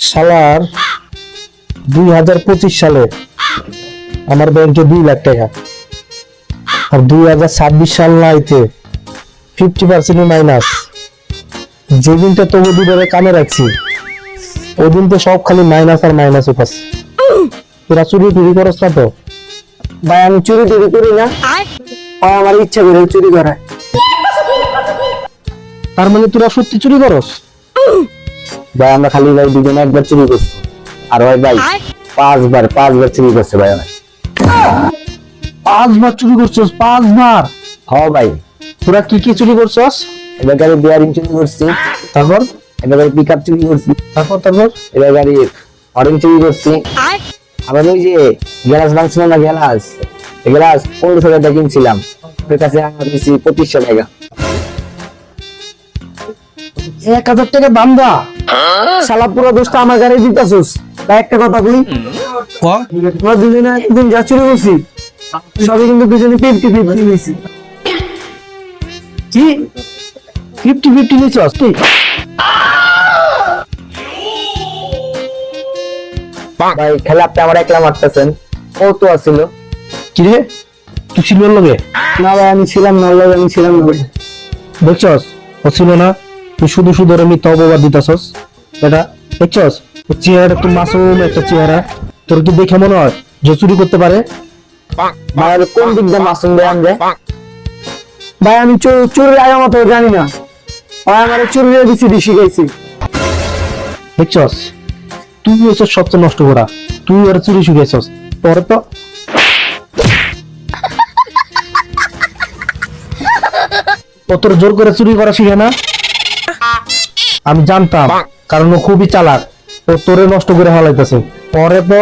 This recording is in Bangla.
শালার 2025 সালে আমার ব্যাংকে 2 লাখ টাকা, আর 2026 সাল নাইতে 50% মাইনাস। যেদিনটা তবু দুবারে কামে রাখছি ওই দিন তো সব খালি মাইনাস আর মাইনাস উঠাচ্ছে। তোরা চুরি টুরি করস না তো? ভাই আমি চুরি টুরি করি না, আমার ইচ্ছা করে চুরি করায়। তার মানে তোরা সত্যি চুরি করস? ভাই আমরা খালি ভাই দুজনে একবার চুরি করছি, আর ভাই ভাই পাঁচবার চুরি করছে ভাই আমার। 5 বার চুরি করছস? 5 বার? হ ভাই, তোরা কি কি চুরি করছস? এবার গাড়ি বিয়ারিং চুরি করছি, তারপর এবার গাড়ি পিক আপ চুরি করছি, তারপর এবার গাড়ি হরেন চুরি করছি। আবার ওই যে গ্লাস ভাঙছিল না, গ্লাস 1500 টাকা কিনছিলাম, ওর কাছে আমার দিছি 2500 টাকা। 1000 টাকা বান্দা? শালা পুরো দোষটা আমার গাড়ি দিতাছস। ভাই একটা কথা কই, আমরা দুজনে একদিন যা চুরি করছি সবই কিন্তু দুজনে 50-50 নিয়েছি। কি 50-50 নিছস তুই? ভাই খেলা আপনি আমার একলা মারতেছেন, ও তো আছিল। কি রে, তুই ছিল ওর লগে? না ভাই আমি ছিলাম না, আমি ছিলাম না ভাই। দেখছস ও ছিল না, তুই শুধু শুধু ওর মিথ্যা অপবাদ দিতাছস। এটা দেখছস ওর চেহারা তো মাসুম একটা চেহারা, তোর কি দেখে মনে হয় যে চুরি করতে পারে? ভাই আমি কোন দিক দিয়ে মাসুম ভাই আমি? ভাই আমি চুরির আগে মতো জানি না, ভাই আমার চুরির বিসিডি শিখাইছি। দেখছস তুই হইছস সবচেয়ে নষ্ট করা, তুই ওর চুরি শিখাইছস। তোর তো ও তোর জোর করে চুরি করা শিখে না? আমি জানতাম, কারণ ও খুবই চালাক, ও তোরে নষ্ট করে হালাইতেছে। পরে তো